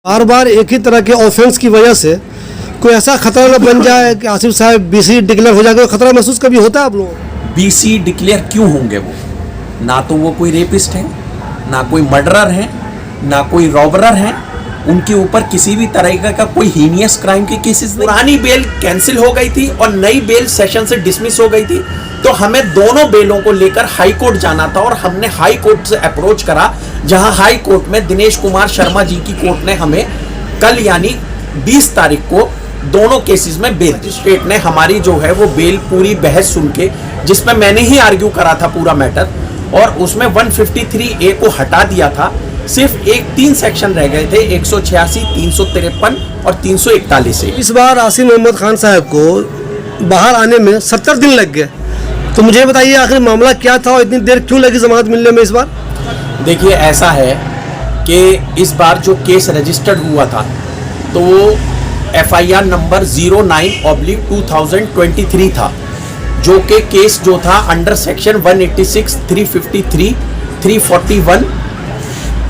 बार बार एक ही तरह के ऑफेंस की वजह से कोई ऐसा खतरा न बन जाए कि आसिफ साहब बीसी डिक्लेयर हो जाएगा, खतरा महसूस कभी होता है आप लोगों को? बीसी डिक्लेयर क्यों होंगे? वो ना तो वो कोई रेपिस्ट है, ना कोई मर्डरर है, ना कोई रॉबरर है। उनके ऊपर किसी भी तरह का कोई हीनियस क्राइम की केसेस नहीं। पुरानी बेल कैंसिल हो गई थी और नई बेल सेशन से डिसमिस हो गई थी, तो हमें दोनों बेलों को लेकर हाई कोर्ट जाना था और हमने हाई कोर्ट से अप्रोच करा, जहां हाई कोर्ट में दिनेश कुमार शर्मा जी की कोर्ट ने हमें कल यानी 20 तारीख को दोनों केसेस में बेल दी। स्टेट ने हमारी जो है वो बेल पूरी बहस सुन के, जिसमें मैंने ही आर्ग्यू करा था पूरा मैटर, और उसमें 153A को हटा दिया था। सिर्फ 3 सेक्शन रह गए थे, 186, 353 और 341 से। इस बार आसिफ मोहम्मद खान साहब को बाहर आने में 70 दिन लग गए, तो मुझे बताइए आखिर मामला क्या था और इतनी देर क्यों लगी जमानत मिलने में इस बार? देखिए, ऐसा है कि इस बार जो केस रजिस्टर्ड हुआ था तो वो FIR नंबर 09/2023 था, जो कि केस जो था अंडर सेक्शन 186, 353, 341,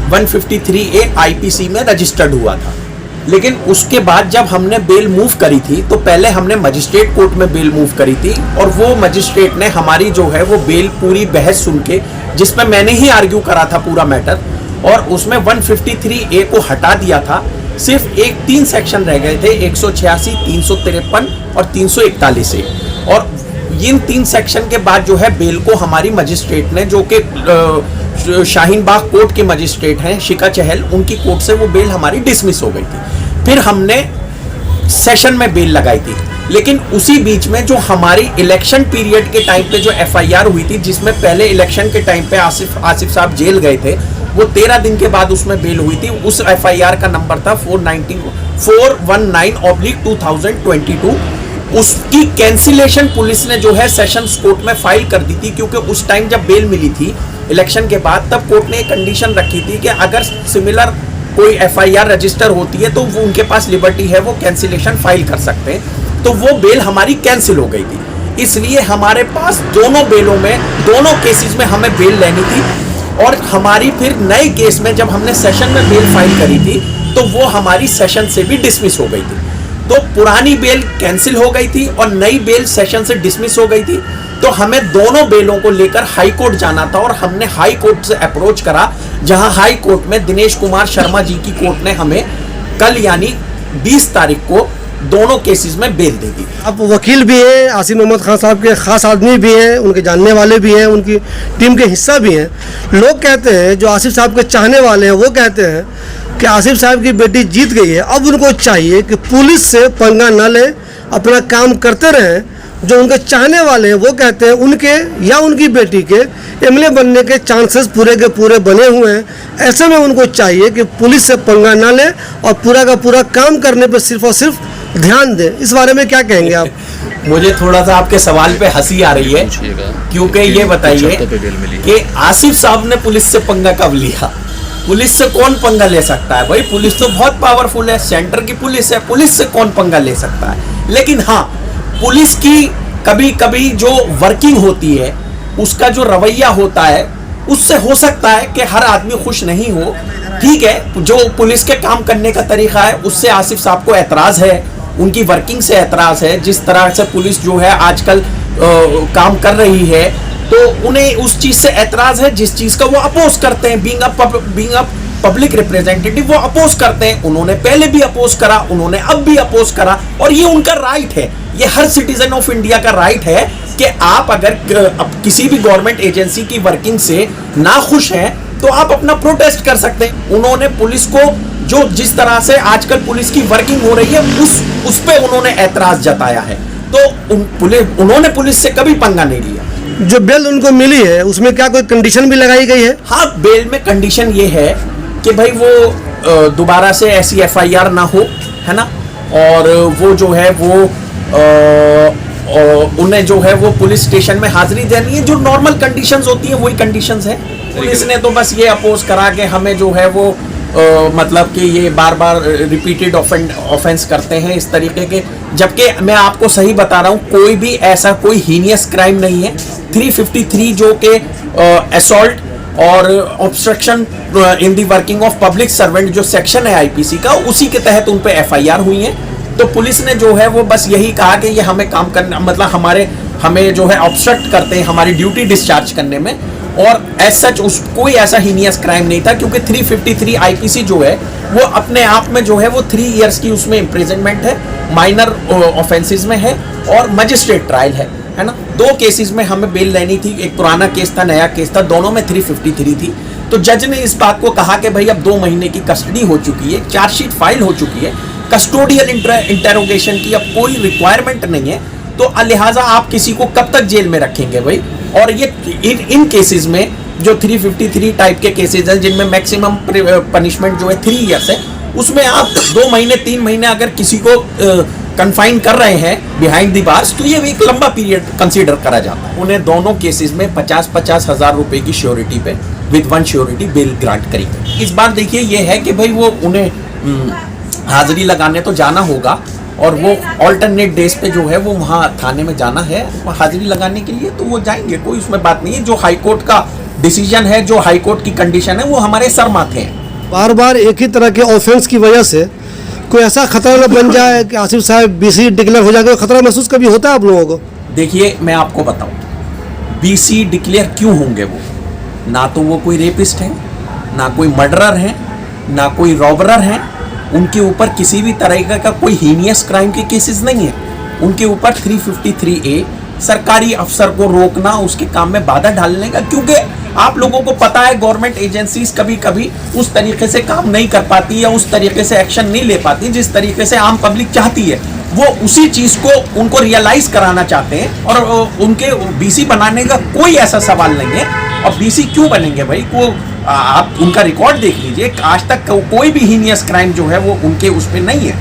153A IPC में रजिस्टर्ड हुआ था। लेकिन उसके बाद जब हमने बेल मूव करी थी तो पहले हमने मजिस्ट्रेट कोर्ट में बेल मूव करी थी, और वो मजिस्ट्रेट ने हमारी जो है वो बेल पूरी बहस सुन के, जिसमें मैंने ही आर्ग्यू करा था पूरा मैटर, और उसमें 153A को हटा दिया था। सिर्फ 3 सेक्शन रह गए थे, 186, 353 और 341 से। और इन 3 सेक्शन के बाद जो है बेल को हमारी मजिस्ट्रेट ने, जो कि शाहीन बाग कोर्ट के मजिस्ट्रेट हैं शिका चहल, उनकी कोर्ट से वो बेल हमारी डिसमिस हो गई थी। फिर हमने सेशन में बेल लगाई थी, लेकिन उसी बीच में जो हमारी इलेक्शन पीरियड के टाइम पे जो FIR हुई थी, जिसमें पहले इलेक्शन के टाइम पे आसिफ साहब जेल गए थे, वो 13 दिन के बाद उसमें बेल हुई थी। उस FIR का नंबर था 419/2022। उसकी कैंसिलेशन पुलिस ने जो है सेशंस कोर्ट में फाइल कर दी थी, क्योंकि उस टाइम जब बेल मिली थी इलेक्शन के बाद, तब कोर्ट ने एक कंडीशन रखी थी कि अगर सिमिलर कोई FIR रजिस्टर होती है तो वो उनके पास लिबर्टी है, वो कैंसिलेशन फाइल कर सकते हैं। तो वो बेल हमारी कैंसिल हो गई थी, इसलिए हमारे पास दोनों बेलों में, दोनों केसेस में हमें बेल लेनी थी। और हमारी फिर नए केस में जब हमने सेशन में बेल फाइल करी थी तो वो हमारी सेशन से भी डिसमिस हो गई थी। तो पुरानी बेल कैंसिल हो गई थी और नई बेल सेशन से डिसमिस हो गई थी, तो हमें दोनों बेलों को लेकर हाई कोर्ट जाना था और हमने हाई कोर्ट से अप्रोच करा, जहां हाई कोर्ट में दिनेश कुमार शर्मा जी की कोर्ट ने हमें कल यानी 20 तारीख को दोनों केसेस में बेल दे दी। आप वकील भी हैं, आसिफ मोहम्मद खान साहब के खास आदमी भी हैं, उनके जानने वाले भी हैं, उनकी टीम के हिस्सा भी हैं। लोग कहते हैं, जो आसिफ साहब के चाहने वाले हैं, वो कहते हैं कि आसिफ साहब की बेटी जीत गई है, अब उनको चाहिए कि पुलिस से पंगा न ले, अपना काम करते रहें। जो उनके चाहने वाले हैं वो कहते हैं उनके या उनकी बेटी के MLA बनने के चांसेस पूरे के पूरे बने हुए हैं। ऐसे में उनको चाहिए कि पुलिस से पंगा ना ले और पूरा का पूरा काम करने पर सिर्फ और सिर्फ ध्यान दें। इस बारे में क्या कहेंगे आप? मुझे थोड़ा सा आपके सवाल पे हंसी आ रही है, क्योंकि ये बताइए कि आसिफ साहब ने पुलिस से पंगा कब लिया? पुलिस से कौन पंगा ले सकता है भाई? पुलिस तो बहुत पावरफुल है, सेंटर की पुलिस है, पुलिस से कौन पंगा ले सकता है? लेकिन हाँ, पुलिस की कभी कभी जो वर्किंग होती है, उसका जो रवैया होता है, उससे हो सकता है कि हर आदमी खुश नहीं हो। ठीक है, जो पुलिस के काम करने का तरीका है उससे आसिफ साहब को एतराज है, उनकी वर्किंग से एतराज है, जिस तरह से पुलिस जो है आजकल काम कर रही है, तो उन्हें उस चीज से एतराज है जिस चीज का वो अपोज करते हैं। बीइंग अ पब्लिक रिप्रेजेंटेटिव वो अपोज करते हैं। उन्होंने पहले भी अपोज करा, उन्होंने अब भी अपोज करा, और ये उनका राइट है, ये हर सिटीजन ऑफ इंडिया का राइट है कि आप अगर किसी भी गवर्नमेंट एजेंसी की वर्किंग से ना खुश हैं तो आप अपना प्रोटेस्ट कर सकते हैं। उन्होंने पुलिस को, जो जिस तरह से आजकल पुलिस की वर्किंग हो रही है, उस पे उन्होंने ऐतराज जताया है, तो उन्होंने पुलिस से कभी पंगा नहीं लिया। जो बेल उनको मिली है उसमें क्या कोई कंडीशन भी लगाई गई है? हाँ, बेल में कंडीशन ये है कि भाई वो दोबारा से ऐसी FIR ना हो, है ना, और वो जो है वो उन्हें जो है वो पुलिस स्टेशन में हाजिरी देनी है। जो नॉर्मल कंडीशंस होती हैं वही कंडीशंस है। पुलिस ने तो बस ये अपोज करा कि हमें जो है वो मतलब कि ये बार बार रिपीटेड ऑफेंस करते हैं इस तरीके के, जबकि मैं आपको सही बता रहा हूँ, कोई भी ऐसा कोई हीनियस क्राइम नहीं है। 353 जो कि असॉल्ट और obstruction in the working of public servant जो सेक्शन है आईपीसी का, उसी के तहत उन पे एफआईआर हुई है। तो पुलिस ने जो है वो बस यही कहा कि ये हमें काम करना, मतलब हमें जो है ऑब्स्ट्रक्ट करते हैं हमारी ड्यूटी डिस्चार्ज करने में, और एज सच कोई ऐसा हीनियस क्राइम नहीं था, क्योंकि 353 आईपीसी जो है वो अपने आप में जो है वो 3 इयर्स की उसमें इम्प्रिजनमेंट है, माइनर ऑफेंसेस में है और मजिस्ट्रेट ट्रायल है ना। 2 केसेस में हमें बेल लेनी थी, एक पुराना केस था, नया केस था, दोनों में 353 थी। तो जज ने इस बात को कहा कि भाई अब 2 महीने की कस्टडी हो चुकी है, चार्जशीट फाइल हो चुकी है, कस्टोडियल इंटेरोगेशन की अब कोई रिक्वायरमेंट नहीं है, तो लिहाजा आप किसी को कब तक जेल में रखेंगे भाई। और ये इन केसेस में जो 353 टाइप के केसेस हैं जिनमें मैक्सिमम पनिशमेंट जो है 3 इयर्स है, उसमें आप 2 महीने 3 महीने अगर किसी को कन्फाइन कर रहे हैं बिहाइंड दी बार्स, तो ये एक लंबा पीरियड कंसीडर करा जाता है। उन्हें दोनों केसेस में 50-50 हजार रुपए की श्योरिटी पे विद 1 श्योरिटी बेल ग्रांट करी। इस बार देखिए ये है कि भाई वो उन्हें हाजिरी लगाने तो जाना होगा, और वो ऑल्टरनेट डेज पे जो है वो वहाँ थाने में जाना है हाजिरी लगाने के लिए, तो वो जाएंगे, कोई उसमें बात नहीं है। जो हाईकोर्ट का डिसीजन है, जो हाईकोर्ट की कंडीशन है, वो हमारे सर माथे हैं। बार बार एक ही तरह के ऑफेंस की वजह से कोई ऐसा खतरा न बन जाए कि आसिफ साहब बीसी डिक्लेयर हो जाएगा, खतरा महसूस कभी होता है आप लोगों को? देखिए मैं आपको बताऊं, बीसी डिक्लेयर क्यों होंगे वो? ना तो वो कोई रेपिस्ट है, ना कोई मर्डरर है, ना कोई रॉबरर है, उनके ऊपर किसी भी तरह का कोई हीनियस क्राइम के केसेस नहीं है। उनके ऊपर 353A सरकारी अफसर को रोकना, उसके काम में बाधा डालने का, क्योंकि आप लोगों को पता है गवर्नमेंट एजेंसीज कभी कभी उस तरीके से काम नहीं कर पाती या उस तरीके से एक्शन नहीं ले पाती जिस तरीके से आम पब्लिक चाहती है। वो उसी चीज को उनको रियलाइज कराना चाहते हैं, और उनके बीसी बनाने का कोई ऐसा सवाल नहीं है। और बीसी क्यों बनेंगे भाई? आप उनका रिकॉर्ड देख लीजिए, आज तक कोई भी हीनियस क्राइम जो है वो उनके उस पर नहीं है।